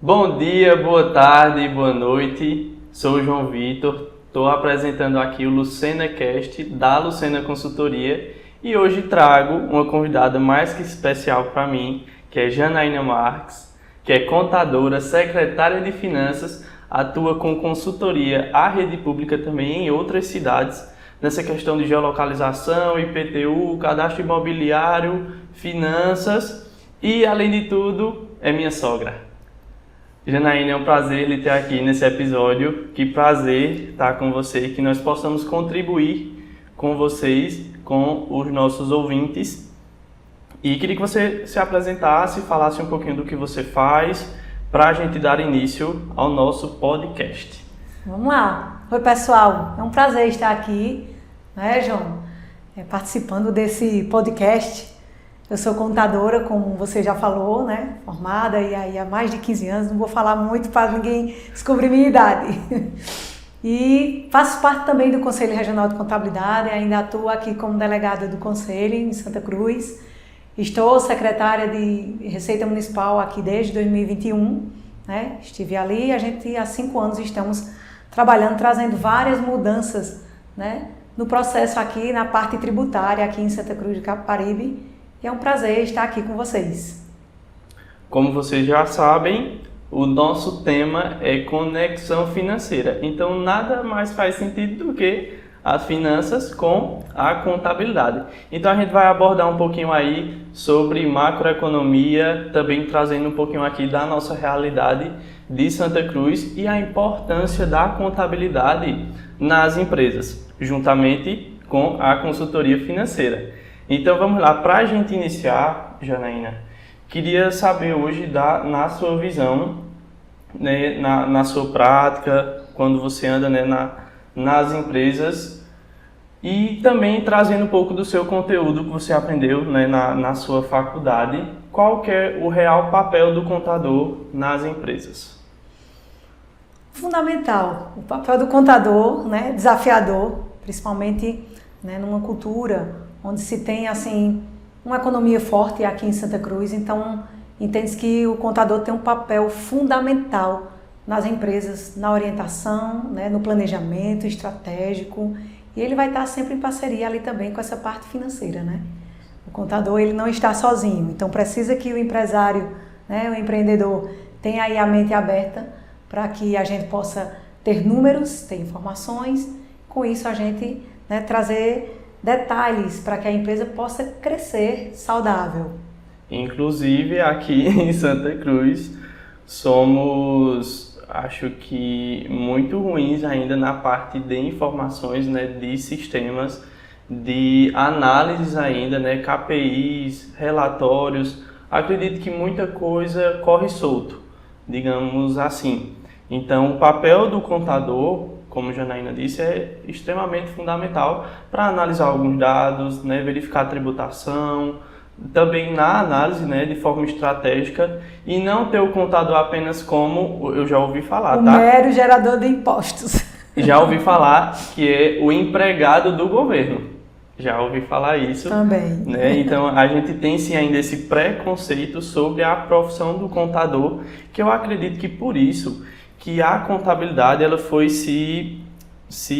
Bom dia, boa tarde, boa noite. Sou o João Vitor, estou apresentando aqui o LucenaCast da Lucena Consultoria e hoje trago uma convidada mais que especial para mim, que é Janaína Marques, que é contadora, secretária de Finanças, atua com consultoria à rede pública também em outras cidades, nessa questão de geolocalização, IPTU, cadastro imobiliário, finanças e, além de tudo, é minha sogra. Janaína, é um prazer lhe ter aqui nesse episódio. Que prazer estar com você, que nós possamos contribuir com vocês, com os nossos ouvintes. E queria que você se apresentasse, falasse um pouquinho do que você faz, para a gente dar início ao nosso podcast. Vamos lá. Oi, pessoal. É um prazer estar aqui, né, João? Participando desse podcast. Eu sou contadora, como você já falou, né? Formada e aí há mais de 15 anos, não vou falar muito para ninguém descobrir minha idade. E faço parte também do Conselho Regional de Contabilidade, ainda atuo aqui como delegada do Conselho em Santa Cruz. Estou secretária de Receita Municipal aqui desde 2021, né? Estive ali e a gente há 5 anos estamos trabalhando, trazendo várias mudanças, né? No processo aqui, na parte tributária aqui em Santa Cruz de Capibaribe. E é um prazer estar aqui com vocês. Como vocês já sabem, o nosso tema é conexão financeira. Então, nada mais faz sentido do que as finanças com a contabilidade. Então, a gente vai abordar um pouquinho aí sobre macroeconomia, também trazendo um pouquinho aqui da nossa realidade de Santa Cruz e a importância da contabilidade nas empresas, juntamente com a consultoria financeira. Então vamos lá, para a gente iniciar, Janaína, queria saber hoje, na sua visão, né, na sua prática, quando você anda, né, nas empresas e também trazendo um pouco do seu conteúdo que você aprendeu, né, na sua faculdade, qual que é o real papel do contador nas empresas? Fundamental, o papel do contador, né, desafiador, principalmente, né, numa cultura onde se tem, assim, uma economia forte aqui em Santa Cruz. Então, entende-se que o contador tem um papel fundamental nas empresas, na orientação, né, no planejamento estratégico, e ele vai estar sempre em parceria ali também com essa parte financeira, né? O contador, ele não está sozinho, então precisa que o empresário, né, o empreendedor, tenha aí a mente aberta para que a gente possa ter números, ter informações, com isso a gente, né, trazer detalhes para que a empresa possa crescer saudável. Inclusive, aqui em Santa Cruz, somos, acho que, muito ruins ainda na parte de informações, né, de sistemas, de análises ainda, né, KPIs, relatórios. Acredito que muita coisa corre solto, digamos assim. Então, o papel do contador, como a Janaína disse, é extremamente fundamental para analisar alguns dados, né, verificar a tributação, também na análise, né, de forma estratégica, e não ter o contador apenas como, eu já ouvi falar, tá? Mero gerador de impostos. Já ouvi falar que é o empregado do governo. Já ouvi falar isso. Também. Né? Então, a gente tem sim ainda esse preconceito sobre a profissão do contador, que eu acredito que por isso que a contabilidade ela foi se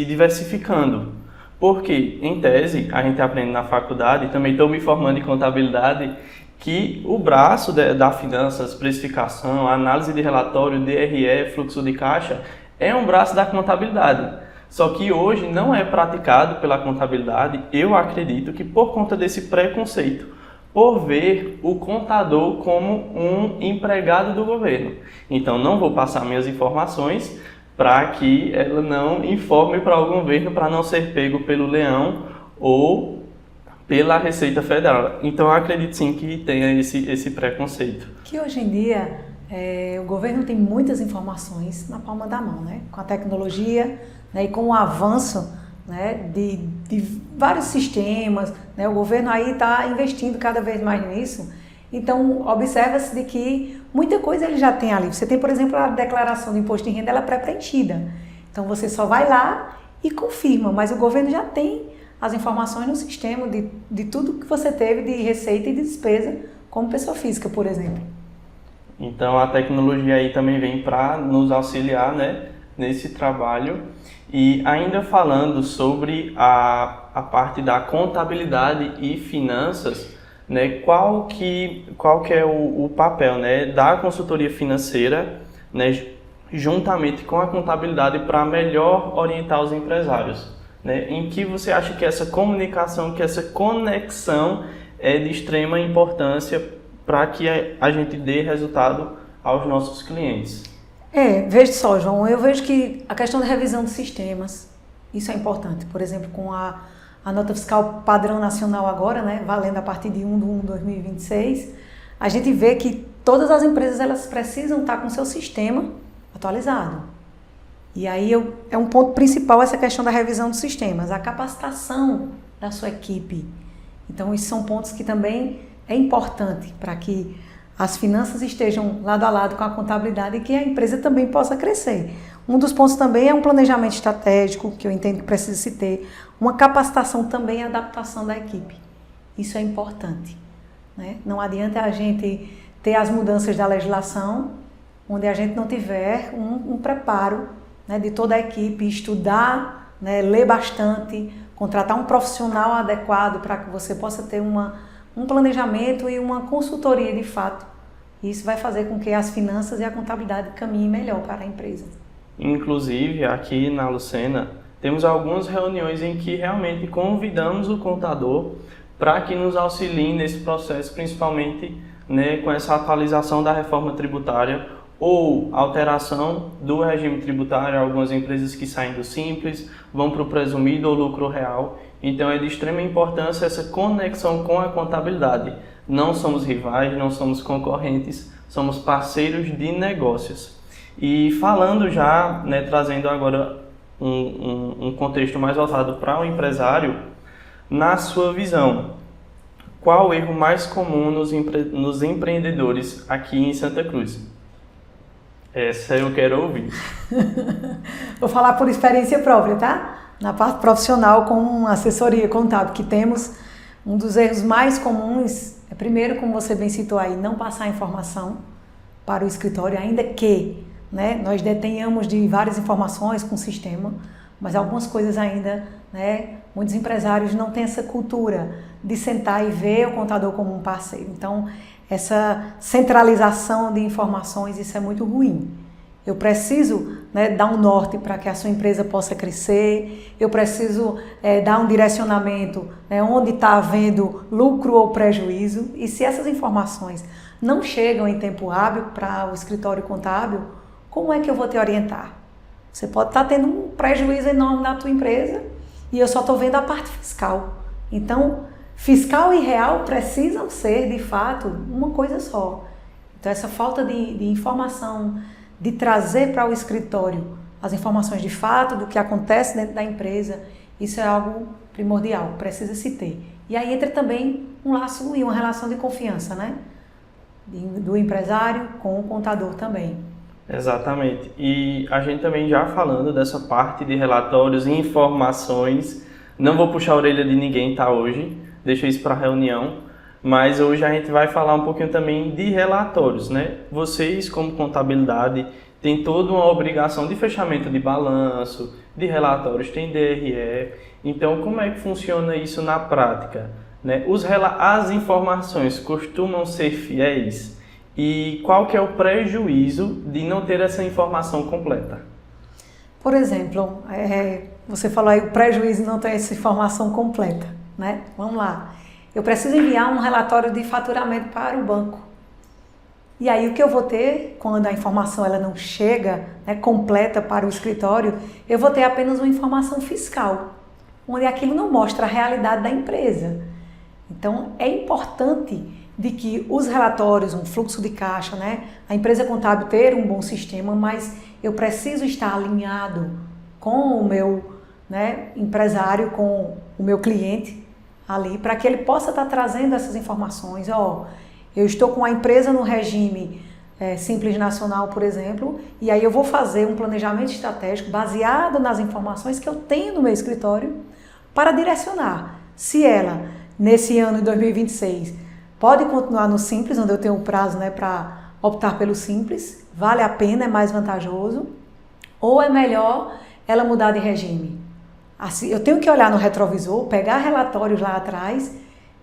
diversificando. Porque, em tese, a gente aprende na faculdade, também estou me formando em contabilidade, que o braço da finanças, precificação, análise de relatório, DRE, fluxo de caixa, é um braço da contabilidade. Só que hoje não é praticado pela contabilidade, eu acredito que por conta desse preconceito, por ver o contador como um empregado do governo. Então, não vou passar minhas informações para que ela não informe para o governo, para não ser pego pelo leão ou pela Receita Federal. Então, eu acredito sim que tenha esse preconceito. Que hoje em dia, o governo tem muitas informações na palma da mão, né? Com a tecnologia, né, e com o avanço, né, de vários sistemas, né, o governo aí está investindo cada vez mais nisso. Então, observa-se de que muita coisa ele já tem ali. Você tem, por exemplo, a declaração do imposto de renda, ela é pré-preenchida. Então, você só vai lá e confirma, mas o governo já tem as informações no sistema de tudo que você teve de receita e de despesa como pessoa física, por exemplo. Então a tecnologia aí também vem para nos auxiliar, né, nesse trabalho. E ainda falando sobre a parte da contabilidade e finanças, né, qual que é o papel, né, da consultoria financeira, né, juntamente com a contabilidade para melhor orientar os empresários, né? Em que você acha que essa comunicação, que essa conexão é de extrema importância para que a gente dê resultado aos nossos clientes? Veja só, João, eu vejo que a questão da revisão de sistemas, isso é importante. Por exemplo, com a nota fiscal padrão nacional agora, né, valendo a partir de 1/1/2026, a gente vê que todas as empresas elas precisam estar com o seu sistema atualizado. E aí é um ponto principal essa questão da revisão dos sistemas, a capacitação da sua equipe. Então, esses são pontos que também é importante para que as finanças estejam lado a lado com a contabilidade e que a empresa também possa crescer. Um dos pontos também é um planejamento estratégico, que eu entendo que precisa se ter, uma capacitação também e adaptação da equipe. Isso é importante, né? Não adianta a gente ter as mudanças da legislação, onde a gente não tiver um preparo, né, de toda a equipe, estudar, né, ler bastante, contratar um profissional adequado para que você possa ter um planejamento e uma consultoria de fato. Isso vai fazer com que as finanças e a contabilidade caminhem melhor para a empresa. Inclusive, aqui na Lucena, temos algumas reuniões em que realmente convidamos o contador para que nos auxilie nesse processo, principalmente, né, com essa atualização da reforma tributária ou alteração do regime tributário. Algumas empresas que saem do simples vão para o presumido ou lucro real. Então é de extrema importância essa conexão com a contabilidade. Não somos rivais, não somos concorrentes, somos parceiros de negócios. E falando já, né, trazendo agora um contexto mais voltado para o empresário, na sua visão, qual o erro mais comum nos empreendedores aqui em Santa Cruz? Essa eu quero ouvir. Vou falar por experiência própria, tá? Na parte profissional, com assessoria contábil que temos, um dos erros mais comuns é, primeiro, como você bem citou aí, não passar informação para o escritório, ainda que, né, nós detenhamos de várias informações com o sistema, mas algumas coisas ainda, né, muitos empresários não têm essa cultura de sentar e ver o contador como um parceiro. Então, essa centralização de informações, isso é muito ruim. Eu preciso, né, dar um norte para que a sua empresa possa crescer, eu preciso dar um direcionamento, né, onde está havendo lucro ou prejuízo, e se essas informações não chegam em tempo hábil para o escritório contábil, como é que eu vou te orientar? Você pode estar tendo um prejuízo enorme na tua empresa e eu só estou vendo a parte fiscal. Então, fiscal e real precisam ser, de fato, uma coisa só. Então, essa falta de informação, de trazer para o escritório as informações de fato do que acontece dentro da empresa, isso é algo primordial, precisa se ter. E aí entra também um laço e uma relação de confiança, né? Do empresário com o contador também. Exatamente. E a gente também já falando dessa parte de relatórios e informações, não vou puxar a orelha de ninguém, tá, hoje, deixa isso para a reunião, mas hoje a gente vai falar um pouquinho também de relatórios, né? Vocês, como contabilidade, têm toda uma obrigação de fechamento de balanço, de relatórios, tem DRE. Então, como é que funciona isso na prática, né? As informações costumam ser fiéis? E qual que é o prejuízo de não ter essa informação completa? Por exemplo, você falou aí o prejuízo de não ter essa informação completa, né? Vamos lá. Eu preciso enviar um relatório de faturamento para o banco. E aí o que eu vou ter, quando a informação ela não chega, né, completa para o escritório, eu vou ter apenas uma informação fiscal, onde aquilo não mostra a realidade da empresa. Então é importante de que os relatórios, um fluxo de caixa, né, a empresa contábil ter um bom sistema, mas eu preciso estar alinhado com o meu, né, empresário, com o meu cliente ali, para que ele possa estar trazendo essas informações. Eu estou com a empresa no regime Simples Nacional, por exemplo, e aí eu vou fazer um planejamento estratégico baseado nas informações que eu tenho no meu escritório para direcionar se ela, nesse ano de 2026, pode continuar no Simples, onde eu tenho um prazo, né, para optar pelo simples? Vale a pena, é mais vantajoso? Ou é melhor ela mudar de regime? Assim, eu tenho que olhar no retrovisor, pegar relatórios lá atrás,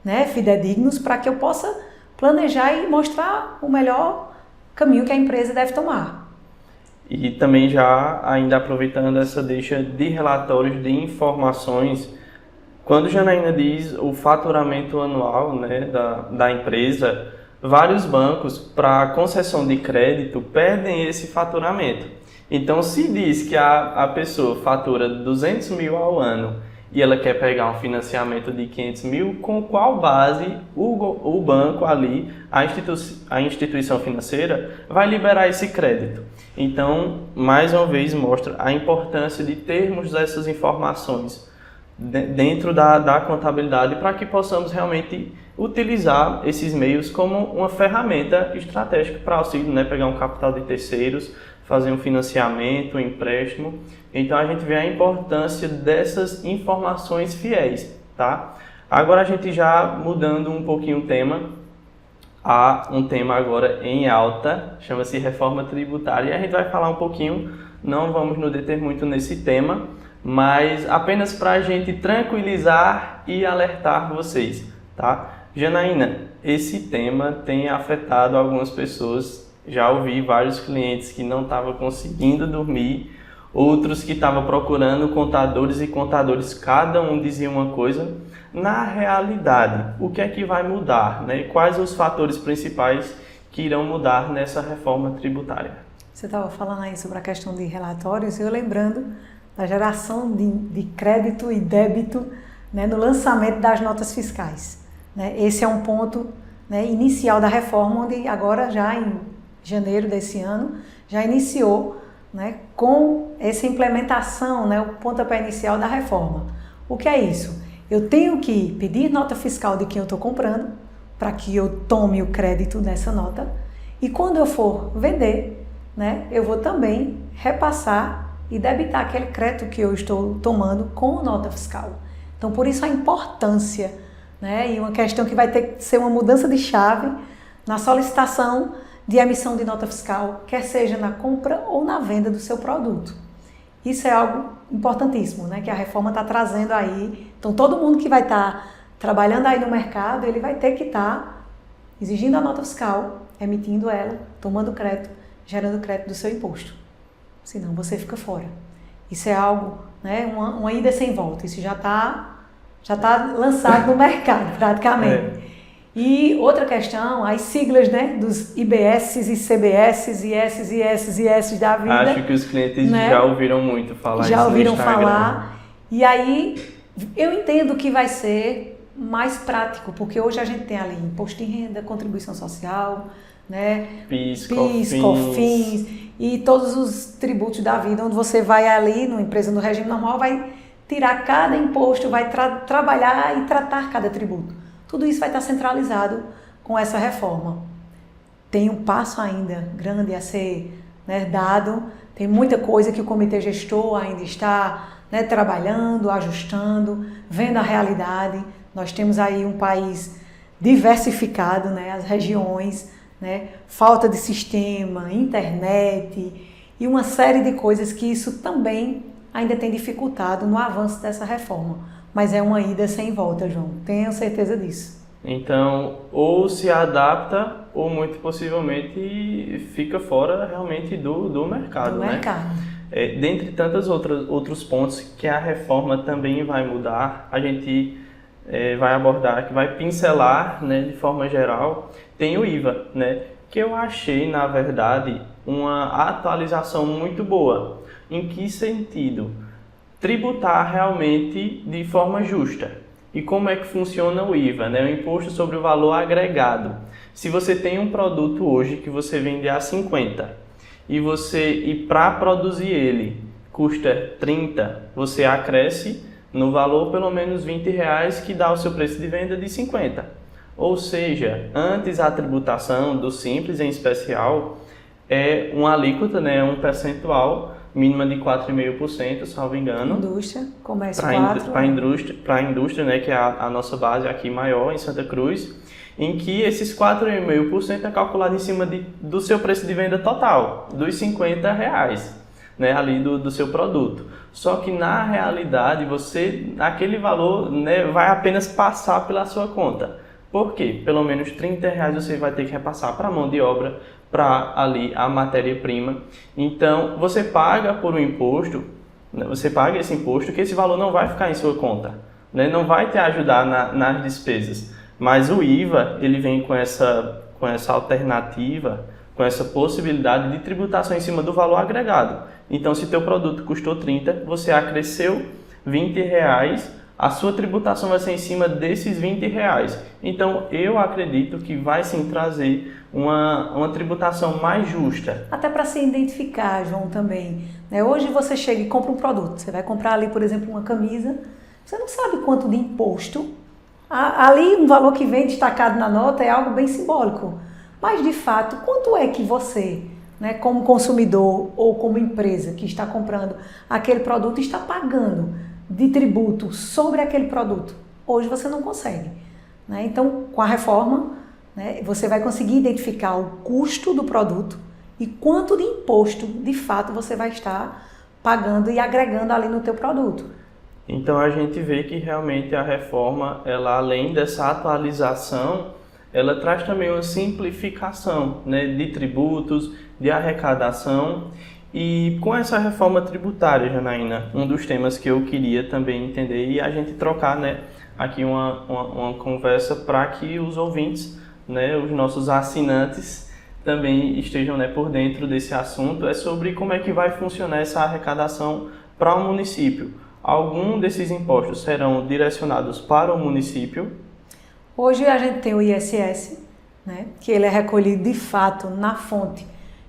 né, fidedignos, para que eu possa planejar e mostrar o melhor caminho que a empresa deve tomar. E também já ainda aproveitando essa deixa de relatórios de informações, quando Janaína diz o faturamento anual, né, da empresa, vários bancos para concessão de crédito perdem esse faturamento. Então, se diz que a pessoa fatura 200 mil ao ano e ela quer pegar um financiamento de 500 mil, com qual base o banco ali, a instituição financeira, vai liberar esse crédito? Então, mais uma vez, mostra a importância de termos essas informações dentro da contabilidade para que possamos realmente utilizar esses meios como uma ferramenta estratégica para auxílio, né? Pegar um capital de terceiros, fazer um financiamento, um empréstimo. Então a gente vê a importância dessas informações fiéis, tá? Agora a gente já mudando um pouquinho o tema, há um tema agora em alta, chama-se reforma tributária, e a gente vai falar um pouquinho, não vamos nos deter muito nesse tema, mas apenas para a gente tranquilizar e alertar vocês, tá? Janaína, esse tema tem afetado algumas pessoas. Já ouvi vários clientes que não estavam conseguindo dormir, outros que estavam procurando contadores e contadores, cada um dizia uma coisa. Na realidade, o que é que vai mudar, né? Quais os fatores principais que irão mudar nessa reforma tributária? Você estava falando aí sobre a questão de relatórios, e eu lembrando da geração de crédito e débito, né, no lançamento das notas fiscais. Né? Esse é um ponto, né, inicial da reforma, onde agora já em janeiro desse ano, já iniciou, né, com essa implementação, né, o pontapé inicial da reforma. O que é isso? Eu tenho que pedir nota fiscal de quem eu estou comprando, para que eu tome o crédito dessa nota, e quando eu for vender, né, eu vou também repassar e debitar aquele crédito que eu estou tomando com nota fiscal. Então, por isso a importância, né, e uma questão que vai ter que ser uma mudança de chave na solicitação de emissão de nota fiscal, quer seja na compra ou na venda do seu produto. Isso é algo importantíssimo, né, que a reforma está trazendo aí. Então, todo mundo que vai estar trabalhando aí no mercado, ele vai ter que estar exigindo a nota fiscal, emitindo ela, tomando crédito, gerando crédito do seu imposto. Senão você fica fora. Isso é algo, né, uma ida sem volta. Isso já tá lançado no mercado, praticamente. E outra questão, as siglas, né, dos IBS e CBS, IS, IS, IS da vida. Acho que os clientes, né, já ouviram muito falar isso. Já ouviram falar. E aí, eu entendo que vai ser mais prático, porque hoje a gente tem ali imposto de renda, contribuição social, né, PIS, COFINS e todos os tributos da vida, onde você vai ali, numa empresa no regime normal, vai tirar cada imposto, vai trabalhar e tratar cada tributo. Tudo isso vai estar centralizado com essa reforma. Tem um passo ainda grande a ser, né, dado, tem muita coisa que o comitê gestor ainda está, né, trabalhando, ajustando, vendo a realidade. Nós temos aí um país diversificado, né, as regiões, né, falta de sistema, internet e uma série de coisas que isso também ainda tem dificultado no avanço dessa reforma. Mas é uma ida sem volta, João. Tenho certeza disso. Então, ou se adapta, ou muito possivelmente fica fora realmente do mercado, do né? mercado. Dentre tantos outros pontos que a reforma também vai mudar, a gente vai abordar, que vai pincelar, né, de forma geral, tem o IVA, né? Que eu achei, na verdade, uma atualização muito boa. Em que sentido? Tributar realmente de forma justa. E como é que funciona o IVA, né? O Imposto sobre o Valor Agregado. Se você tem um produto hoje que você vende a 50 e para produzir ele custa 30, você acresce no valor pelo menos R$20 que dá o seu preço de venda de 50. Ou seja, antes a tributação do Simples em especial é uma alíquota, né? Um percentual mínima de 4,5%, salvo engano. Indústria, comércio para a indústria, né, que é a nossa base aqui maior em Santa Cruz. em que esses 4,5% é calculado em cima do seu preço de venda total, dos R$50, né, ali do seu produto. Só que na realidade, aquele valor, né, vai apenas passar pela sua conta. Por quê? Pelo menos R$30 você vai ter que repassar para a mão de obra, para ali a matéria-prima. Então, você paga por um imposto, né, você paga esse imposto, que esse valor não vai ficar em sua conta, né, não vai te ajudar nas despesas. Mas o IVA, ele vem com essa alternativa, com essa possibilidade de tributação em cima do valor agregado. Então, se teu produto custou 30, você acresceu R$20, a sua tributação vai ser em cima desses R$20. Então, eu acredito que vai sim trazer uma tributação mais justa. Até para se identificar, João, também. Né? Hoje você chega e compra um produto. Você vai comprar ali, por exemplo, uma camisa. Você não sabe quanto de imposto. Ali, um valor que vem destacado na nota é algo bem simbólico. Mas, de fato, quanto é que você, né, como consumidor ou como empresa que está comprando aquele produto, está pagando de tributo sobre aquele produto? Hoje você não consegue. Né? Então, com a reforma, né, você vai conseguir identificar o custo do produto e quanto de imposto, de fato, você vai estar pagando e agregando ali no teu produto. Então, a gente vê que realmente a reforma, ela, além dessa atualização, ela traz também uma simplificação, né, de tributos, de arrecadação. E com essa reforma tributária, Janaína, um dos temas que eu queria também entender e a gente trocar, né, aqui uma conversa para que os ouvintes, né, os nossos assinantes também estejam, né, por dentro desse assunto, é sobre como é que vai funcionar essa arrecadação para o município. Algum desses impostos serão direcionados para o município? Hoje a gente tem o ISS, né, que ele é recolhido de fato na fonte.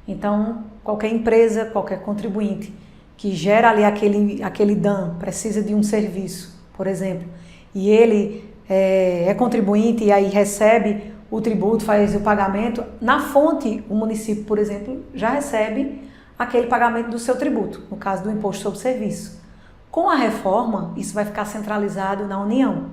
Então, qualquer empresa, qualquer contribuinte que gera ali aquele DAN, precisa de um serviço, por exemplo, e ele é contribuinte e aí recebe o tributo, faz o pagamento, na fonte o município, por exemplo, já recebe aquele pagamento do seu tributo, no caso do imposto sobre serviço. Com a reforma, isso vai ficar centralizado na União.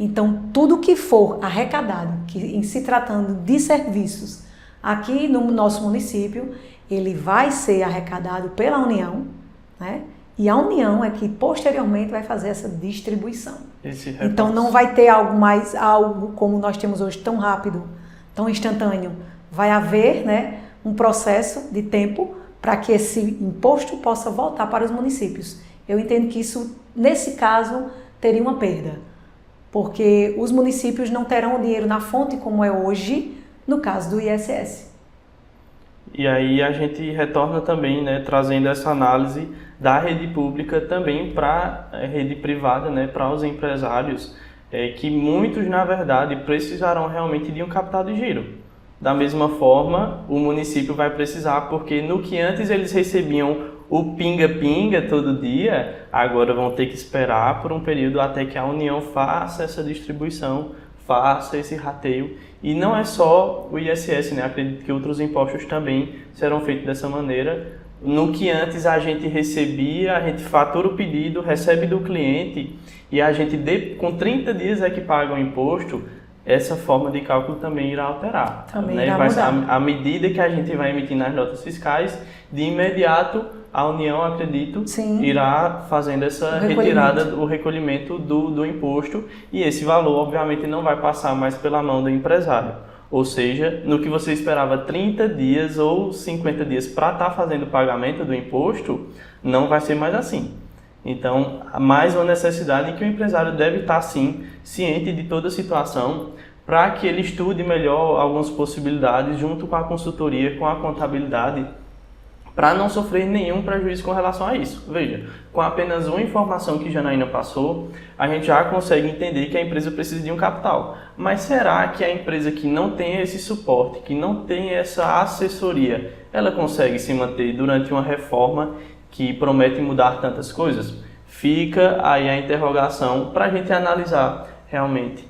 Então, tudo que for arrecadado, que em se tratando de serviços, aqui no nosso município, ele vai ser arrecadado pela União, né? E a União é que posteriormente vai fazer essa distribuição. Então não vai ter algo como nós temos hoje tão rápido, tão instantâneo. Vai haver, né, um processo de tempo para que esse imposto possa voltar para os municípios. Eu entendo que isso, nesse caso, teria uma perda, porque os municípios não terão o dinheiro na fonte como é hoje, no caso do ISS. E aí a gente retorna também, né, trazendo essa análise da rede pública também para a rede privada, né, para os empresários, que muitos, na verdade, precisarão realmente de um capital de giro. Da mesma forma, o município vai precisar, porque no que antes eles recebiam o pinga-pinga todo dia, agora vão ter que esperar por um período até que a União faça essa distribuição, faça esse rateio. E não é só o ISS, né? Acredito que outros impostos também serão feitos dessa maneira. No que antes a gente recebia, a gente fatura o pedido, recebe do cliente e a gente, com 30 dias é que paga o imposto, essa forma de cálculo também irá alterar. Também né? irá mudar. À medida que a gente vai emitir nas notas fiscais, de imediato a União, acredito, Sim. irá fazendo essa retirada, o recolhimento do imposto, e esse valor, obviamente, não vai passar mais pela mão do empresário. Ou seja, no que você esperava 30 dias ou 50 dias para estar fazendo o pagamento do imposto, não vai ser mais assim. Então, mais uma necessidade em que o empresário deve estar, sim, ciente de toda a situação, para que ele estude melhor algumas possibilidades junto com a consultoria, com a contabilidade, para não sofrer nenhum prejuízo com relação a isso. Veja, com apenas uma informação que Janaína passou, a gente já consegue entender que a empresa precisa de um capital. Mas será que a empresa que não tem esse suporte, que não tem essa assessoria, ela consegue se manter durante uma reforma que promete mudar tantas coisas? Fica aí a interrogação para a gente analisar realmente.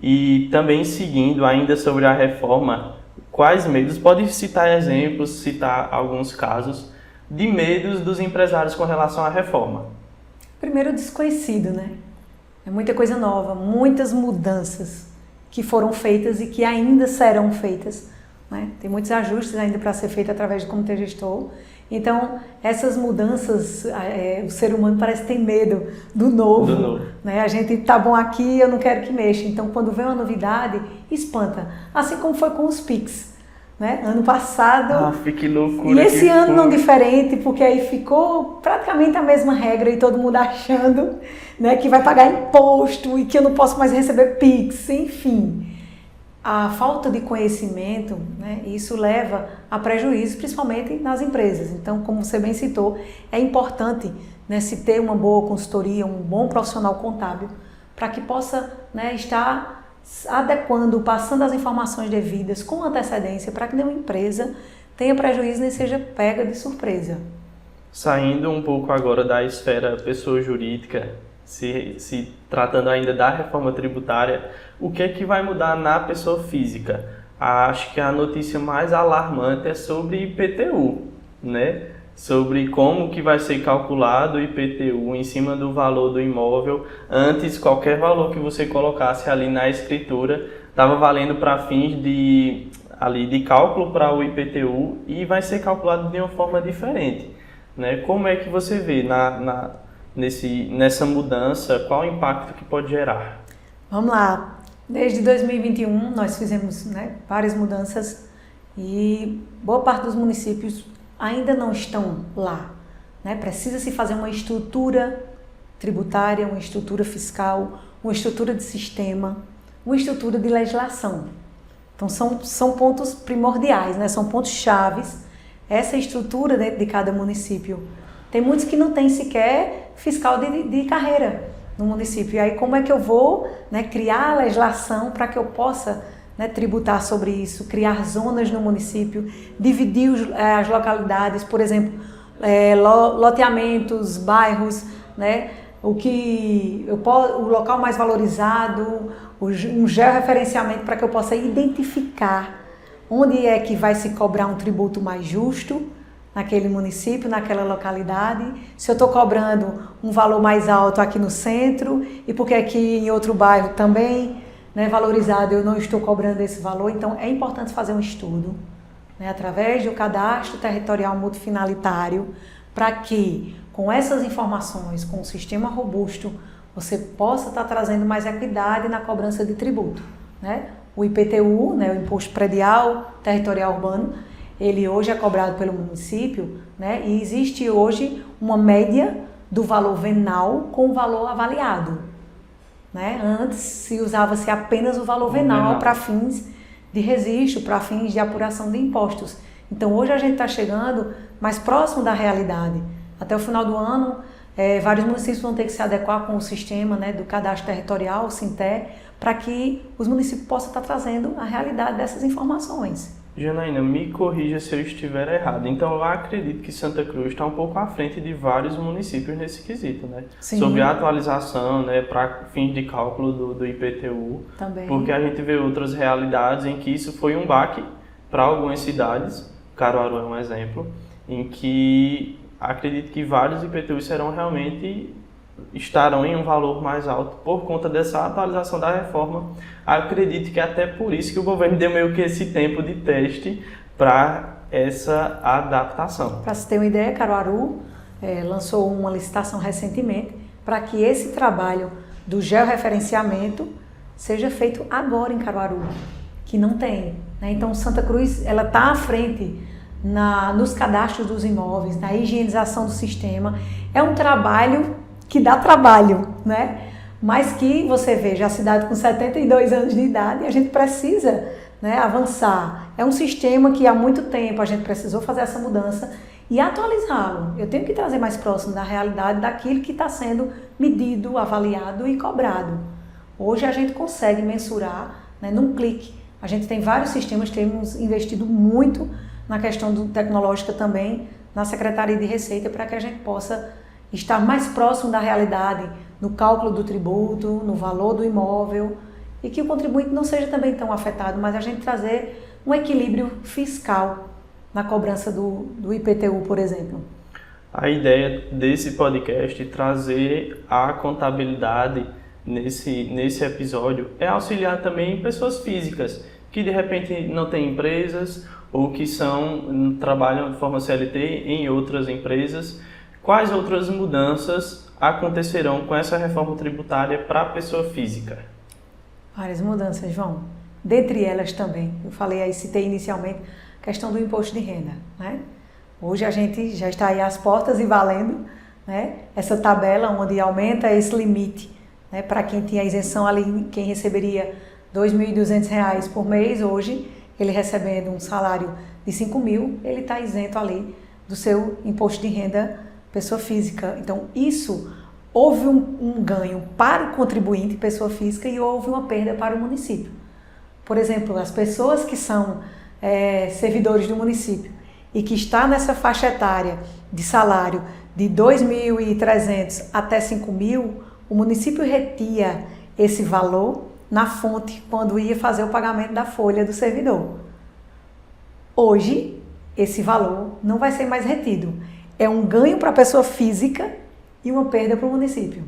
E também seguindo ainda sobre a reforma, quais medos? Pode citar exemplos, citar alguns casos de medos dos empresários com relação à reforma. Primeiro, desconhecido, né? É muita coisa nova, muitas mudanças. que foram feitas e que ainda serão feitas, né? Tem muitos ajustes ainda para ser feito através do comitê gestor. Então, essas mudanças, o ser humano parece ter medo do novo. Né? A gente tá bom aqui, eu não quero que mexa. Então, quando vem uma novidade, espanta. Assim como foi com os PIX. Né? Ano passado, que loucura, e esse ano não diferente, porque aí ficou praticamente a mesma regra e todo mundo achando, né, que vai pagar imposto e que eu não posso mais receber PIX, enfim. A falta de conhecimento, né, isso leva a prejuízo, principalmente nas empresas. Então, como você bem citou, é importante, né, se ter uma boa consultoria, um bom profissional contábil, para que possa, né, estar adequando, passando as informações devidas com antecedência, para que nenhuma empresa tenha prejuízo nem seja pega de surpresa. Saindo um pouco agora da esfera pessoa jurídica, se tratando ainda da reforma tributária, o que é que vai mudar na pessoa física? Acho que a notícia mais alarmante é sobre IPTU, né? Sobre como que vai ser calculado o IPTU em cima do valor do imóvel. Antes, qualquer valor que você colocasse ali na escritura estava valendo para fins de cálculo para o IPTU e vai ser calculado de uma forma diferente, né? Como é que você vê nessa mudança, qual o impacto que pode gerar? Vamos lá. Desde 2021 nós fizemos, né, várias mudanças e boa parte dos municípios ainda não estão lá. Né? Precisa se fazer uma estrutura tributária, uma estrutura fiscal, uma estrutura de sistema, uma estrutura de legislação. Então são pontos primordiais, né? São pontos chaves. Essa estrutura dentro de cada município. Tem muitos que não têm sequer fiscal de carreira no município. E aí como é que eu vou, né, criar a legislação para que eu possa, né, tributar sobre isso, criar zonas no município, dividir as localidades, por exemplo, loteamentos, bairros, né, o local mais valorizado, um georreferenciamento para que eu possa identificar onde é que vai se cobrar um tributo mais justo naquele município, naquela localidade, se eu estou cobrando um valor mais alto aqui no centro e porque aqui em outro bairro também, né, valorizado, eu não estou cobrando esse valor. Então é importante fazer um estudo, né, através do cadastro territorial multifinalitário, para que com essas informações, com um sistema robusto, você possa estar trazendo mais equidade na cobrança de tributo, né? O IPTU, né, o Imposto Predial Territorial Urbano, ele hoje é cobrado pelo município, né, e existe hoje uma média do valor venal com o valor avaliado. Né? Antes se usava-se apenas o valor venal para fins de registro, para fins de apuração de impostos. Então hoje a gente está chegando mais próximo da realidade. Até o final do ano, vários municípios vão ter que se adequar com o sistema, né, do cadastro territorial, o SINTE, para que os municípios possam estar trazendo a realidade dessas informações. Janaína, me corrija se eu estiver errado. Então, eu acredito que Santa Cruz está um pouco à frente de vários municípios nesse quesito, né? Sim. Sobre a atualização, né, para fins de cálculo do IPTU. Também. Porque a gente vê outras realidades em que isso foi um baque para algumas cidades, Caruaru é um exemplo, em que acredito que vários IPTUs estarão em um valor mais alto por conta dessa atualização da reforma. Acredito que até por isso que o governo deu meio que esse tempo de teste para essa adaptação. Para você ter uma ideia, Caruaru lançou uma licitação recentemente para que esse trabalho do georreferenciamento seja feito agora em Caruaru, que não tem. Né? Então Santa Cruz ela está à frente nos cadastros dos imóveis, na higienização do sistema. É um trabalho que dá trabalho, né? Mas que você veja a cidade com 72 anos de idade e a gente precisa, né, avançar. É um sistema que há muito tempo a gente precisou fazer essa mudança e atualizá-lo. Eu tenho que trazer mais próximo da realidade daquilo que está sendo medido, avaliado e cobrado. Hoje a gente consegue mensurar, né, num clique. A gente tem vários sistemas, temos investido muito na questão tecnológica também, na Secretaria de Receita, para que a gente possa estar mais próximo da realidade, no cálculo do tributo, no valor do imóvel, e que o contribuinte não seja também tão afetado, mas a gente trazer um equilíbrio fiscal na cobrança do IPTU, por exemplo. A ideia desse podcast é trazer a contabilidade nesse episódio é auxiliar também pessoas físicas que de repente não têm empresas ou que trabalham de forma CLT em outras empresas. Quais outras mudanças acontecerão com essa reforma tributária para a pessoa física? Várias mudanças, João. Dentre elas também, eu falei aí, citei inicialmente, a questão do imposto de renda, né? Hoje a gente já está aí às portas e valendo, né? Essa tabela onde aumenta esse limite, né? Para quem tinha isenção ali, quem receberia R$ 2.200 por mês, hoje ele recebendo um salário de 5.000, ele está isento ali do seu imposto de renda pessoa física. Então isso, houve um ganho para o contribuinte, pessoa física, e houve uma perda para o município. Por exemplo, as pessoas que são servidores do município e que está nessa faixa etária de salário de 2.300 até 5.000, o município retia esse valor na fonte quando ia fazer o pagamento da folha do servidor. Hoje, esse valor não vai ser mais retido. É um ganho para a pessoa física e uma perda para o município.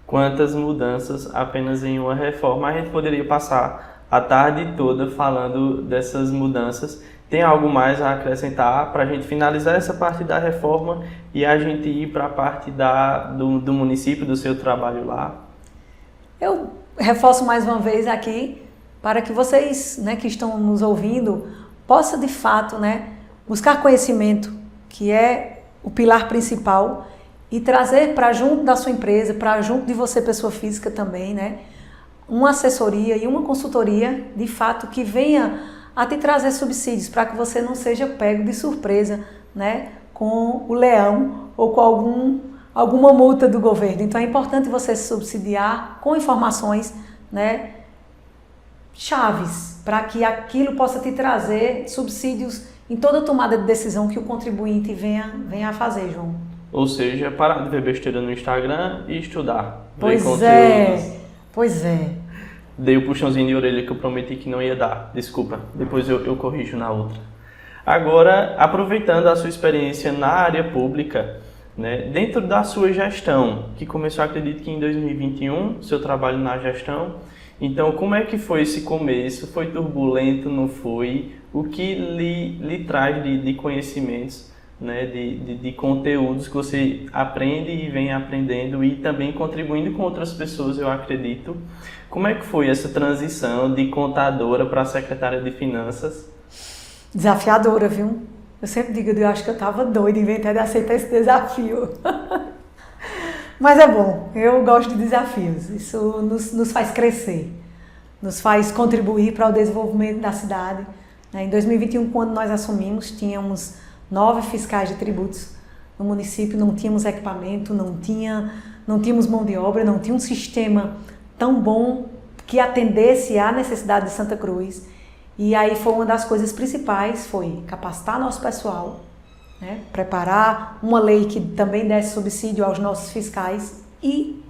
Quantas mudanças apenas em uma reforma. A gente poderia passar a tarde toda falando dessas mudanças. Tem algo mais a acrescentar para a gente finalizar essa parte da reforma e a gente ir para a parte do município, do seu trabalho lá? Eu reforço mais uma vez aqui para que vocês, né, que estão nos ouvindo, possam de fato, né, buscar conhecimento, que é o pilar principal, e trazer para junto da sua empresa, para junto de você, pessoa física também, né, uma assessoria e uma consultoria, de fato, que venha a te trazer subsídios para que você não seja pego de surpresa, né, com o leão ou com alguma multa do governo. Então é importante você se subsidiar com informações, né, chaves, para que aquilo possa te trazer subsídios em toda tomada de decisão que o contribuinte venha a fazer, João. Ou seja, parar de ver besteira no Instagram e estudar. Pois é. Dei o puxãozinho de orelha que eu prometi que não ia dar. Desculpa, depois eu corrijo na outra. Agora, aproveitando a sua experiência na área pública, né, dentro da sua gestão, que começou, acredito que em 2021, seu trabalho na gestão. Então, como é que foi esse começo? Foi turbulento, não foi? O que lhe traz de conhecimentos, né, de conteúdos que você aprende e vem aprendendo e também contribuindo com outras pessoas, eu acredito. Como é que foi essa transição de contadora para secretária de finanças? Desafiadora, viu? Eu sempre digo, eu acho que eu estava doida, inventei de aceitar esse desafio. Mas é bom, eu gosto de desafios, isso nos faz crescer, nos faz contribuir para o desenvolvimento da cidade. Em 2021, quando nós assumimos, tínhamos 9 fiscais de tributos no município, não tínhamos equipamento, não tínhamos mão de obra, não tinha um sistema tão bom que atendesse à necessidade de Santa Cruz. E aí foi uma das coisas principais, foi capacitar nosso pessoal, né, preparar uma lei que também desse subsídio aos nossos fiscais e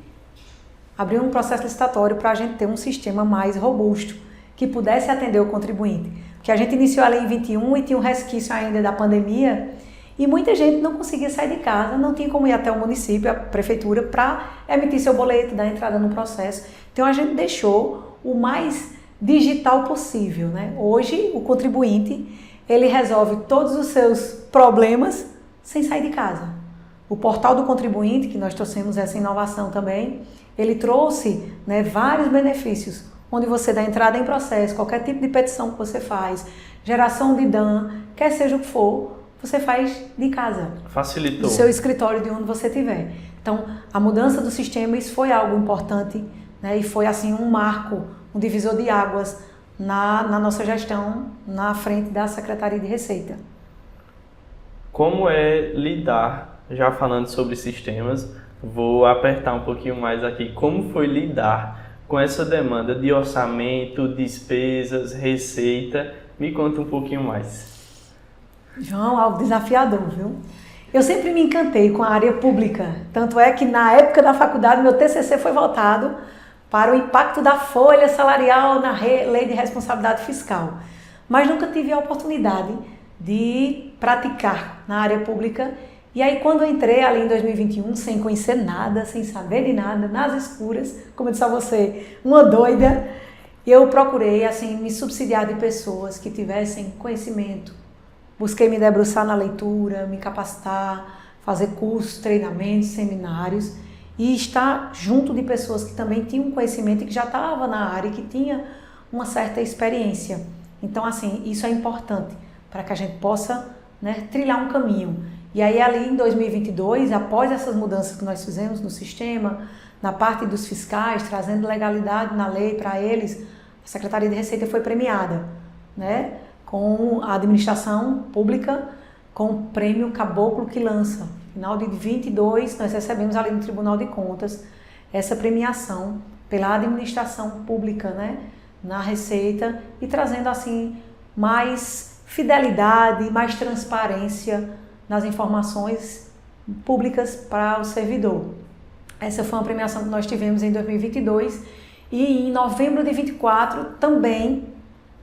abrir um processo licitatório para a gente ter um sistema mais robusto, que pudesse atender o contribuinte. Porque a gente iniciou a lei em 21 e tinha um resquício ainda da pandemia e muita gente não conseguia sair de casa, não tinha como ir até o município, a prefeitura, para emitir seu boleto, dar entrada no processo. Então a gente deixou o mais digital possível, né? Hoje o contribuinte, ele resolve todos os seus problemas sem sair de casa. O portal do contribuinte, que nós trouxemos essa inovação também, ele trouxe, né, vários benefícios, onde você dá entrada em processo, qualquer tipo de petição que você faz, geração de DAN, quer seja o que for, você faz de casa. Facilitou. Do seu escritório, de onde você estiver. Então, a mudança do sistema, isso foi algo importante, né, e foi assim um marco, um divisor de águas na nossa gestão, na frente da Secretaria de Receita. Como é lidar, já falando sobre sistemas, vou apertar um pouquinho mais aqui, como foi lidar com essa demanda de orçamento, despesas, receita? Me conta um pouquinho mais. João, algo desafiador, viu? Eu sempre me encantei com a área pública, tanto é que na época da faculdade meu TCC foi voltado para o impacto da folha salarial na lei de responsabilidade fiscal. Mas nunca tive a oportunidade de praticar na área pública E aí quando eu entrei ali em 2021, sem conhecer nada, sem saber de nada, nas escuras, como eu disse a você, uma doida, eu procurei assim me subsidiar de pessoas que tivessem conhecimento. Busquei me debruçar na leitura, me capacitar, fazer cursos, treinamentos, seminários e estar junto de pessoas que também tinham conhecimento e que já estavam na área e que tinham uma certa experiência. Então, assim, isso é importante para que a gente possa, né, trilhar um caminho. E aí, ali em 2022, após essas mudanças que nós fizemos no sistema, na parte dos fiscais, trazendo legalidade na lei para eles, a Secretaria de Receita foi premiada, né, com a administração pública, com o prêmio Caboclo que Lança. No final de 22, nós recebemos ali no Tribunal de Contas essa premiação pela administração pública, né, na Receita e trazendo assim mais fidelidade, mais transparência nas informações públicas para o servidor. Essa foi uma premiação que nós tivemos em 2022 e em novembro de 24 também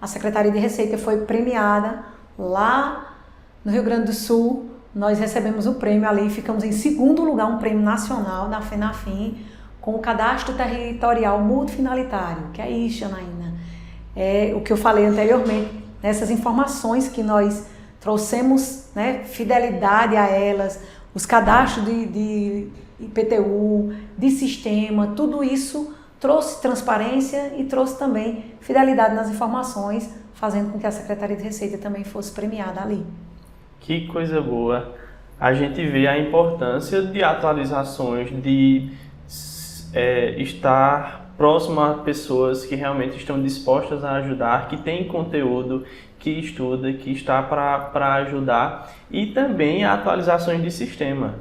a Secretaria de Receita foi premiada lá no Rio Grande do Sul. Nós recebemos o prêmio ali e ficamos em segundo lugar, um prêmio nacional da FENAFIM, com o Cadastro Territorial Multifinalitário. Que é isso, Janaína? É o que eu falei anteriormente, essas informações que nós trouxemos, né, fidelidade a elas, os cadastros de IPTU, de sistema, tudo isso trouxe transparência e trouxe também fidelidade nas informações, fazendo com que a Secretaria de Receita também fosse premiada ali. Que coisa boa! A gente vê a importância de atualizações, de estar próximo a pessoas que realmente estão dispostas a ajudar, que têm conteúdo, que estuda, que está para ajudar, e também atualizações de sistema.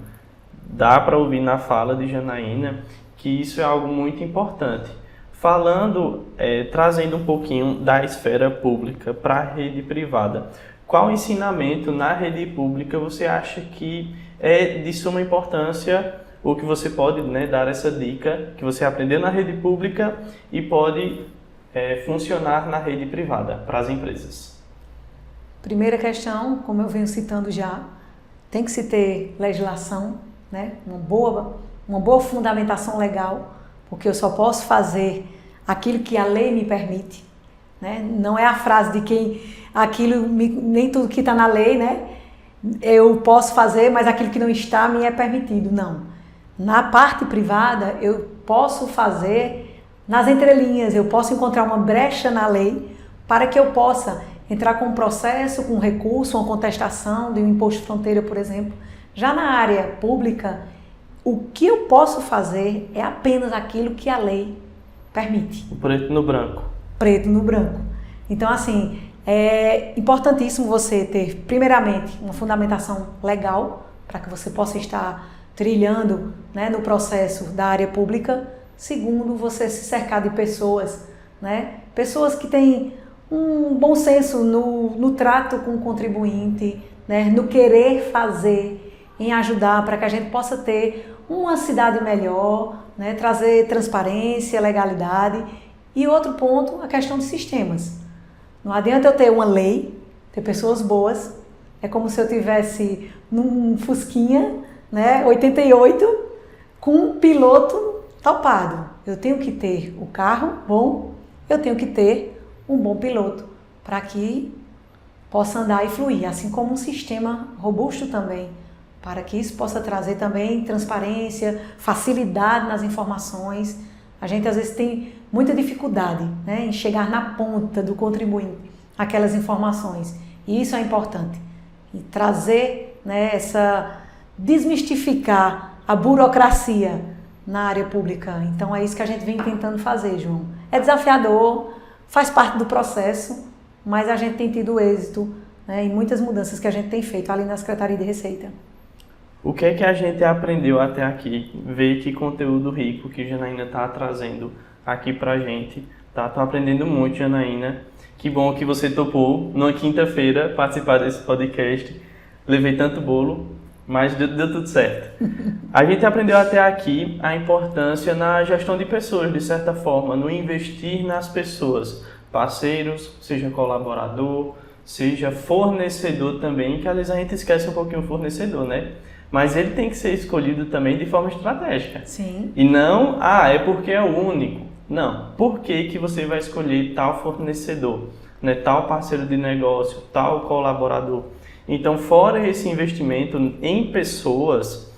Dá para ouvir na fala de Janaína que isso é algo muito importante. Falando, trazendo um pouquinho da esfera pública para a rede privada, qual ensinamento na rede pública você acha que é de suma importância ou que você pode, né, dar essa dica que você aprendeu na rede pública e pode funcionar na rede privada para as empresas? Primeira questão, como eu venho citando já, tem que se ter legislação, né? Uma boa fundamentação legal, porque eu só posso fazer aquilo que a lei me permite, né? Não é a frase de quem nem tudo que está na lei, né? Eu posso fazer, mas aquilo que não está me é permitido. Não. Na parte privada, eu posso fazer nas entrelinhas, eu posso encontrar uma brecha na lei para que eu possa entrar com um processo, com um recurso, uma contestação de um imposto de fronteira, por exemplo. Já na área pública, o que eu posso fazer é apenas aquilo que a lei permite. O preto no branco. Preto no branco. Então, assim, é importantíssimo você ter, primeiramente, uma fundamentação legal para que você possa estar trilhando, né, no processo da área pública. Segundo, você se cercar de pessoas, né, pessoas que têm um bom senso no trato com o contribuinte, né, no querer fazer, em ajudar para que a gente possa ter uma cidade melhor, né, trazer transparência, legalidade. E outro ponto, a questão dos sistemas. Não adianta eu ter uma lei, ter pessoas boas, é como se eu tivesse num Fusquinha, né, 88, com um piloto topado. Eu tenho que ter o carro bom, eu tenho que ter um bom piloto para que possa andar e fluir, assim como um sistema robusto também, para que isso possa trazer também transparência, facilidade nas informações. A gente às vezes tem muita dificuldade, né, em chegar na ponta do contribuinte aquelas informações, e isso é importante, e trazer, né, desmistificar a burocracia na área pública. Então é isso que a gente vem tentando fazer, João. É desafiador, faz parte do processo, mas a gente tem tido êxito, né, em muitas mudanças que a gente tem feito ali na Secretaria de Receita. O que é que a gente aprendeu até aqui? Ver que conteúdo rico que Janaína está trazendo aqui pra gente. Tá? Tô aprendendo muito, Janaína. Que bom que você topou, numa quinta-feira, participar desse podcast. Levei tanto bolo, mas deu tudo certo. A gente aprendeu até aqui a importância na gestão de pessoas, de certa forma, no investir nas pessoas. Parceiros, seja colaborador, seja fornecedor também, que às vezes a gente esquece um pouquinho o fornecedor, né? mas ele tem que ser escolhido também de forma estratégica. Sim. E não, é porque é o único. Não, por que você vai escolher tal fornecedor, né, tal parceiro de negócio, tal colaborador? Então, fora esse investimento em pessoas,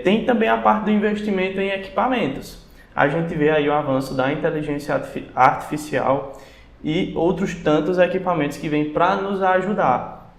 tem também a parte do investimento em equipamentos. A gente vê aí o avanço da inteligência artificial e outros tantos equipamentos que vêm para nos ajudar.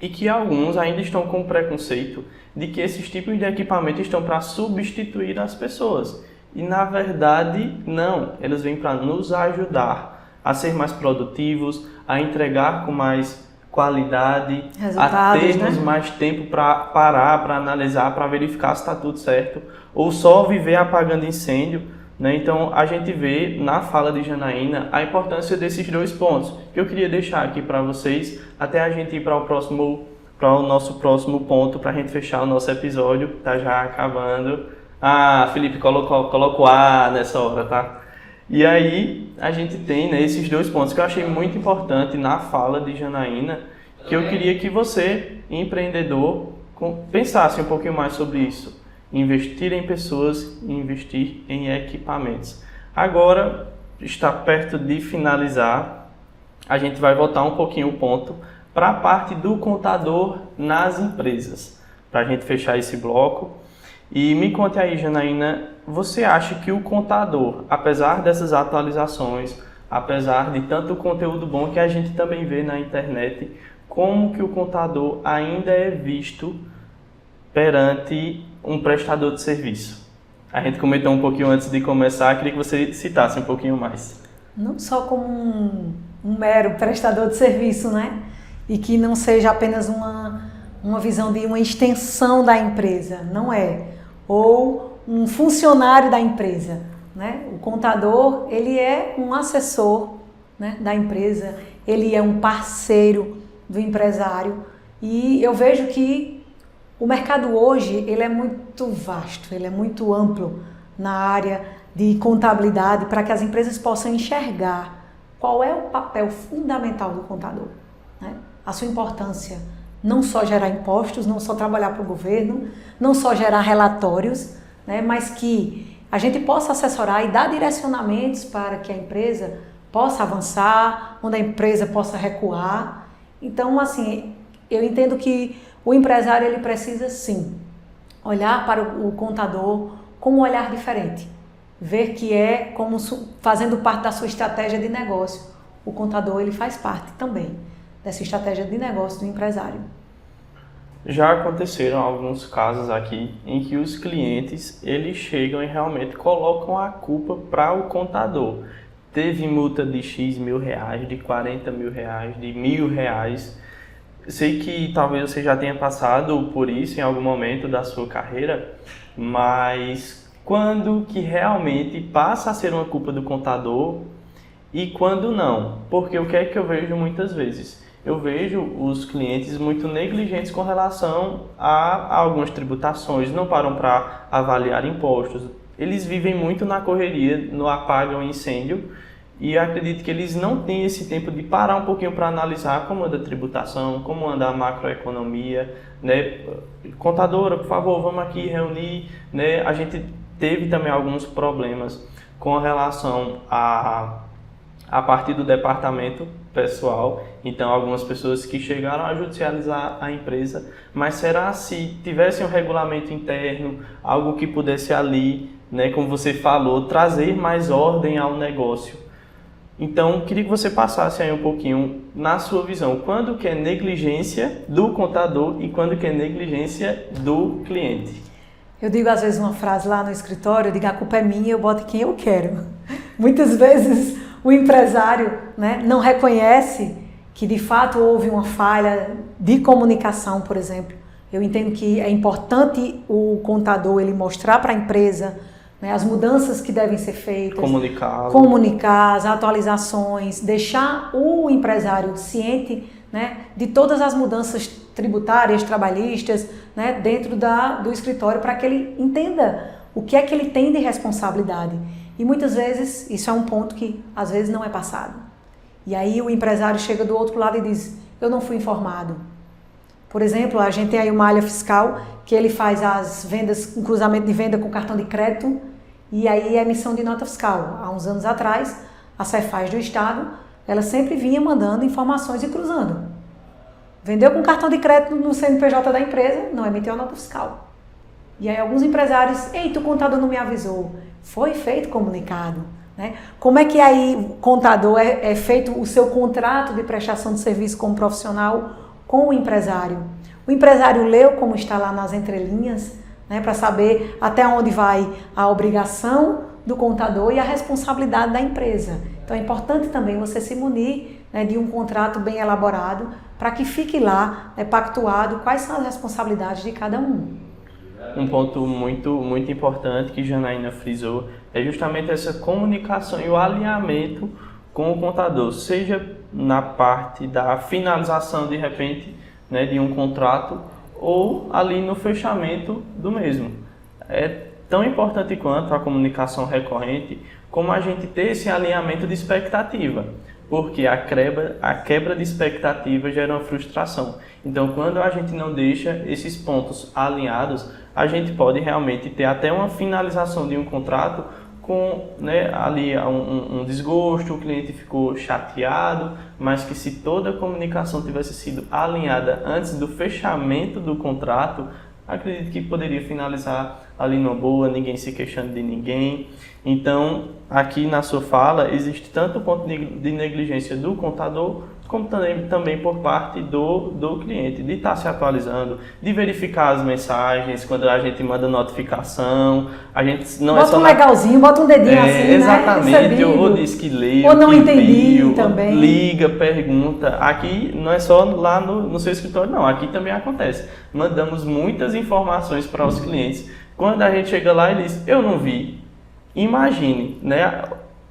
E que alguns ainda estão com preconceito de que esses tipos de equipamentos estão para substituir as pessoas. E na verdade, não. Eles vêm para nos ajudar a ser mais produtivos, a entregar com mais qualidade, a termos mais tempo para parar, para analisar, para verificar se está tudo certo, ou só viver apagando incêndio, né? Então, a gente vê na fala de Janaína a importância desses 2 pontos, que eu queria deixar aqui para vocês, até a gente ir para o nosso próximo ponto, para a gente fechar o nosso episódio, tá já acabando. Felipe colocou A nessa hora, tá? E aí, a gente tem, né, esses 2 pontos que eu achei muito importante na fala de Janaína, que eu queria que você, empreendedor, pensasse um pouquinho mais sobre isso. Investir em pessoas e investir em equipamentos. Agora, está perto de finalizar, a gente vai voltar um pouquinho o ponto para a parte do contador nas empresas, para a gente fechar esse bloco. E me conte aí, Janaína, você acha que o contador, apesar dessas atualizações, apesar de tanto conteúdo bom que a gente também vê na internet, como que o contador ainda é visto perante um prestador de serviço? A gente comentou um pouquinho antes de começar, queria que você citasse um pouquinho mais. Não só como um mero prestador de serviço, né? E que não seja apenas uma visão de uma extensão da empresa, não é. Ou um funcionário da empresa, né? O contador, ele é um assessor, né, da empresa, ele é um parceiro do empresário, e eu vejo que o mercado hoje, ele é muito vasto, ele é muito amplo na área de contabilidade para que as empresas possam enxergar qual é o papel fundamental do contador, né? A sua importância. Não só gerar impostos, não só trabalhar para o governo, não só gerar relatórios, né, mas que a gente possa assessorar e dar direcionamentos para que a empresa possa avançar, onde a empresa possa recuar. Então, assim, eu entendo que o empresário, ele precisa, sim, olhar para o contador com um olhar diferente. Ver que é como fazendo parte da sua estratégia de negócio. O contador, ele faz parte também dessa estratégia de negócio do empresário. Já aconteceram alguns casos aqui em que os clientes, eles chegam e realmente colocam a culpa para o contador. Teve multa de X mil reais, de 40 mil reais, de R$1.000. Sei que talvez você já tenha passado por isso em algum momento da sua carreira, mas quando que realmente passa a ser uma culpa do contador e quando não? Porque o que é que eu vejo muitas vezes? Eu vejo os clientes muito negligentes com relação a algumas tributações, não param para avaliar impostos. Eles vivem muito na correria, no apaga o incêndio, e acredito que eles não têm esse tempo de parar um pouquinho para analisar como anda a tributação, como anda a macroeconomia, né? Contadora, por favor, vamos aqui reunir, né? A gente teve também alguns problemas com relação a partir do departamento pessoal, então algumas pessoas que chegaram a judicializar a empresa, mas será se tivesse um regulamento interno, algo que pudesse ali, né, como você falou, trazer mais ordem ao negócio? Então, queria que você passasse aí um pouquinho na sua visão, quando que é negligência do contador e quando que é negligência do cliente? Eu digo às vezes uma frase lá no escritório, eu digo, a culpa é minha, eu boto quem eu quero. Muitas vezes o empresário, né, não reconhece que de fato houve uma falha de comunicação, por exemplo. Eu entendo que é importante o contador ele mostrar para a empresa, né, as mudanças que devem ser feitas, comunicar as atualizações, deixar o empresário ciente, né, de todas as mudanças tributárias, trabalhistas, né, dentro do escritório, para que ele entenda o que é que ele tem de responsabilidade. E muitas vezes, isso é um ponto que às vezes não é passado. E aí o empresário chega do outro lado e diz, eu não fui informado. Por exemplo, a gente tem aí o Malha Fiscal, que ele faz as vendas, um cruzamento de venda com cartão de crédito e aí a emissão de nota fiscal. Há uns anos atrás, a Cefaz do Estado, ela sempre vinha mandando informações e cruzando. Vendeu com cartão de crédito no CNPJ da empresa, não emitiu a nota fiscal. E aí alguns empresários, eita, o contador não me avisou. Foi feito comunicado. Né? Como é que aí o contador é feito o seu contrato de prestação de serviço como profissional com o empresário? O empresário leu como está lá nas entrelinhas, né, para saber até onde vai a obrigação do contador e a responsabilidade da empresa. Então é importante também você se munir, né, de um contrato bem elaborado para que fique lá, né, pactuado quais são as responsabilidades de cada um. Um ponto muito importante que Janaína frisou é justamente essa comunicação e o alinhamento com o contador, seja na parte da finalização de repente, né, de um contrato ou ali no fechamento do mesmo. É tão importante quanto a comunicação recorrente como a gente ter esse alinhamento de expectativa, porque a quebra de expectativa gera uma frustração. Então, quando a gente não deixa esses pontos alinhados, a gente pode realmente ter até uma finalização de um contrato com, né, ali um desgosto, o cliente ficou chateado, mas que se toda a comunicação tivesse sido alinhada antes do fechamento do contrato, acredito que poderia finalizar ali numa boa, ninguém se queixando de ninguém. Então, aqui na sua fala, existe tanto o ponto de negligência do contador, como também por parte do cliente, de estar se atualizando, de verificar as mensagens, quando a gente manda notificação, a gente não bota um legalzinho, bota um dedinho assim, exatamente, né? Ou diz que leu, ou não que entendi viu, também. Liga, pergunta. Aqui não é só lá no seu escritório, não, aqui também acontece. Mandamos muitas informações para os clientes. Quando a gente chega lá e diz, eu não vi, imagine, né?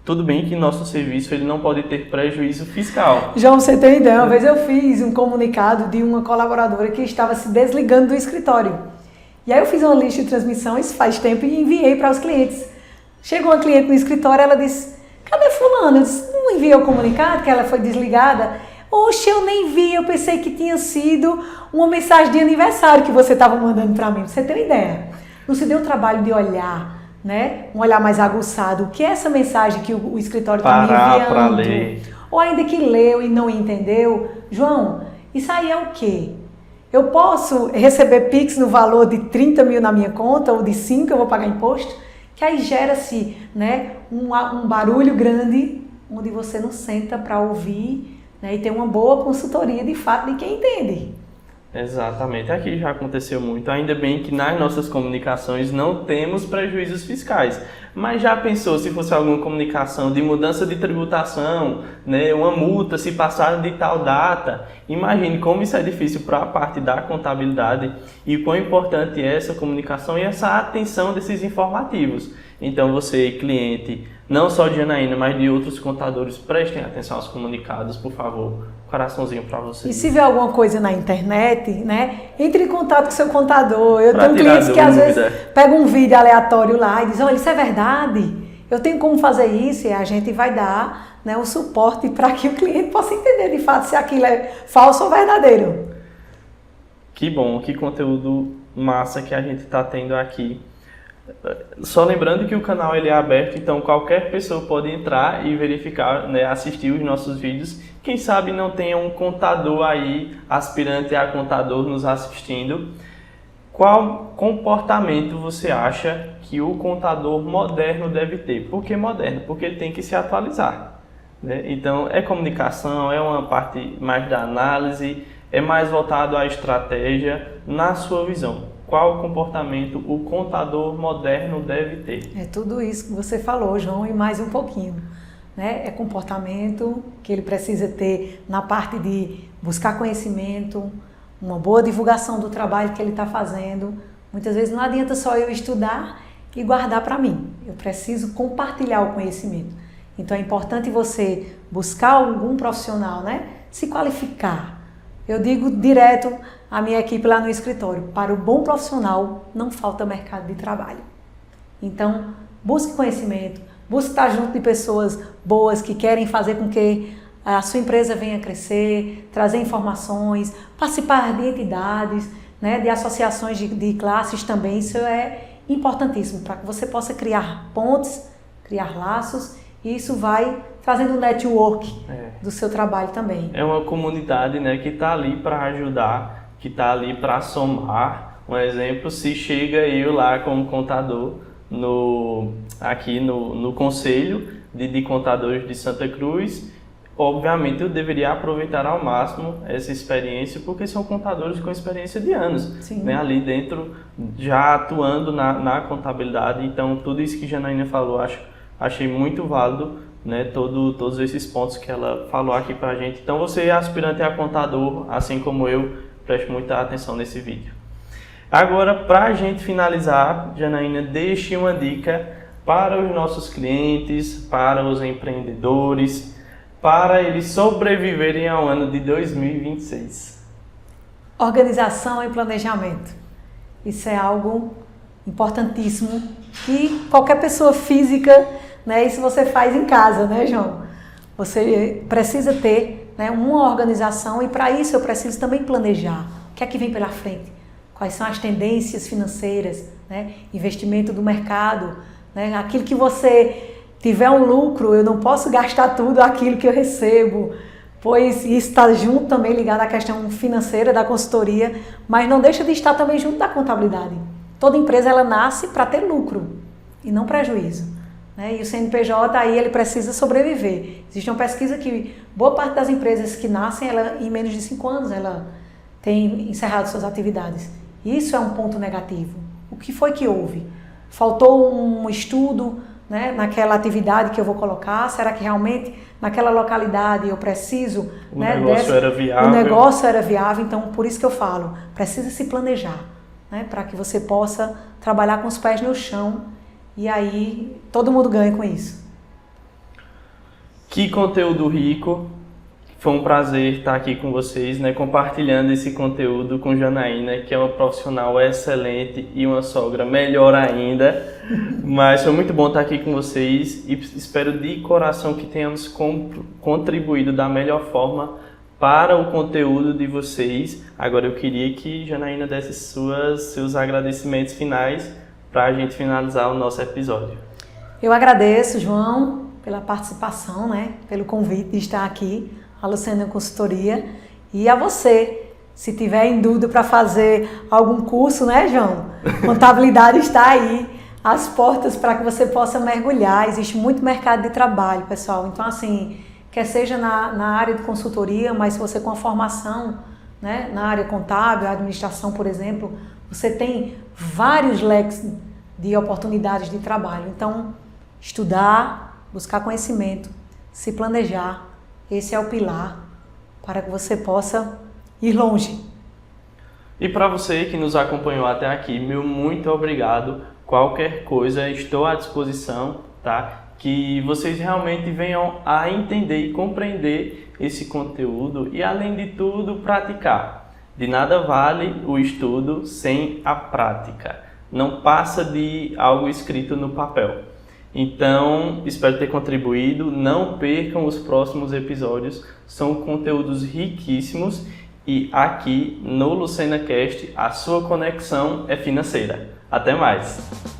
Tudo bem que nosso serviço ele não pode ter prejuízo fiscal. João, você tem ideia, uma vez eu fiz um comunicado de uma colaboradora que estava se desligando do escritório. E aí eu fiz uma lista de transmissão, isso faz tempo, e enviei para os clientes. Chegou uma cliente no escritório, ela disse, cadê fulano? Eu disse, não enviei o comunicado, que ela foi desligada. Oxe, eu nem vi, eu pensei que tinha sido uma mensagem de aniversário que você estava mandando para mim. Você tem ideia? Não se deu o trabalho de olhar, né? Um olhar mais aguçado. O que é essa mensagem que o escritório está me enviando? Para ler. Ou ainda que leu e não entendeu. João, isso aí é o quê? Eu posso receber Pix no valor de 30 mil na minha conta ou de 5 eu vou pagar imposto? Que aí gera-se, né, um barulho grande onde você não senta para ouvir, né, e ter uma boa consultoria de fato de quem entende. Exatamente, aqui já aconteceu muito, ainda bem que nas nossas comunicações não temos prejuízos fiscais, mas já pensou se fosse alguma comunicação de mudança de tributação, né, uma multa se passar de tal data, imagine como isso é difícil para a parte da contabilidade e quão importante é essa comunicação e essa atenção desses informativos. Então você, cliente, não só de Janaína, mas de outros contadores, prestem atenção aos comunicados, por favor. Coraçãozinho para vocês. E se vê alguma coisa na internet, né, entre em contato com o seu contador. Eu tenho clientes que às vezes pegam um vídeo aleatório lá e dizem, olha, isso é verdade? Eu tenho como fazer isso? E a gente vai dar, né, o suporte para que o cliente possa entender de fato se aquilo é falso ou verdadeiro. Que bom, que conteúdo massa que a gente está tendo aqui. Só lembrando que o canal ele é aberto, então qualquer pessoa pode entrar e verificar, né, assistir os nossos vídeos. Quem sabe não tenha um contador aí, aspirante a contador nos assistindo. Qual comportamento você acha que o contador moderno deve ter? Por que moderno? Porque ele tem que se atualizar, né? Então é comunicação, é uma parte mais da análise, é mais voltado à estratégia. Na sua visão, qual comportamento o contador moderno deve ter? É tudo isso que você falou, João, e mais um pouquinho, né? É comportamento que ele precisa ter na parte de buscar conhecimento, uma boa divulgação do trabalho que ele está fazendo. Muitas vezes não adianta só eu estudar e guardar para mim. Eu preciso compartilhar o conhecimento. Então é importante você buscar algum profissional, né? Se qualificar. Eu digo direto à minha equipe lá no escritório, para o bom profissional não falta mercado de trabalho. Então, busque conhecimento, busque estar junto de pessoas boas que querem fazer com que a sua empresa venha crescer, trazer informações, participar de entidades, né, de associações de classes também. Isso é importantíssimo para que você possa criar pontes, criar laços, e isso vai trazendo um network do seu trabalho também. É uma comunidade, né, que está ali para ajudar, que está ali para somar. Um exemplo, se chega eu lá como contador aqui no Conselho de Contadores de Santa Cruz, obviamente eu deveria aproveitar ao máximo essa experiência, porque são contadores com experiência de anos, né, ali dentro, já atuando na contabilidade. Então, tudo isso que Janaína falou, achei muito válido, né, todos esses pontos que ela falou aqui pra gente. Então, você, aspirante a contador, assim como eu, preste muita atenção nesse vídeo. Agora, para a gente finalizar, Janaína, deixe uma dica para os nossos clientes, para os empreendedores, para eles sobreviverem ao ano de 2026. Organização e planejamento. Isso é algo importantíssimo que qualquer pessoa física, né, isso você faz em casa, né, João? Você precisa ter, né, uma organização, e para isso eu preciso também planejar. O que é que vem pela frente? Quais são as tendências financeiras, né? Investimento do mercado, né? Aquilo que você tiver um lucro, eu não posso gastar tudo aquilo que eu recebo, pois isso está junto também, ligado à questão financeira da consultoria, mas não deixa de estar também junto da contabilidade. Toda empresa ela nasce para ter lucro e não prejuízo, né? E o CNPJ aí ele precisa sobreviver. Existe uma pesquisa que boa parte das empresas que nascem, ela, em menos de 5 anos, ela tem encerrado suas atividades. Isso é um ponto negativo. O que foi que houve? Faltou um estudo, né, naquela atividade que eu vou colocar? Será que realmente naquela localidade eu preciso... O negócio era viável. O negócio era viável, então por isso que eu falo, precisa se planejar, né, para que você possa trabalhar com os pés no chão, e aí todo mundo ganha com isso. Que conteúdo rico! Foi um prazer estar aqui com vocês, né, compartilhando esse conteúdo com Janaína, que é uma profissional excelente e uma sogra melhor ainda. Mas foi muito bom estar aqui com vocês e espero de coração que tenhamos contribuído da melhor forma para o conteúdo de vocês. Agora eu queria que Janaína desse seus agradecimentos finais para a gente finalizar o nosso episódio. Eu agradeço, João, pela participação, né, pelo convite de estar aqui. A Luciana Consultoria, e a você, se tiver em dúvida para fazer algum curso, né, João? Contabilidade está aí, as portas para que você possa mergulhar. Existe muito mercado de trabalho, pessoal. Então, assim, quer seja na área de consultoria, mas se você com a formação, né, na área contábil, administração, por exemplo, você tem vários leques de oportunidades de trabalho. Então, estudar, buscar conhecimento, se planejar, esse é o pilar para que você possa ir longe. E para você que nos acompanhou até aqui, meu muito obrigado. Qualquer coisa, estou à disposição, tá? Que vocês realmente venham a entender e compreender esse conteúdo e, além de tudo, praticar. De nada vale o estudo sem a prática. Não passa de algo escrito no papel. Então, espero ter contribuído. Não percam os próximos episódios, são conteúdos riquíssimos, e aqui no LucenaCast a sua conexão é financeira. Até mais!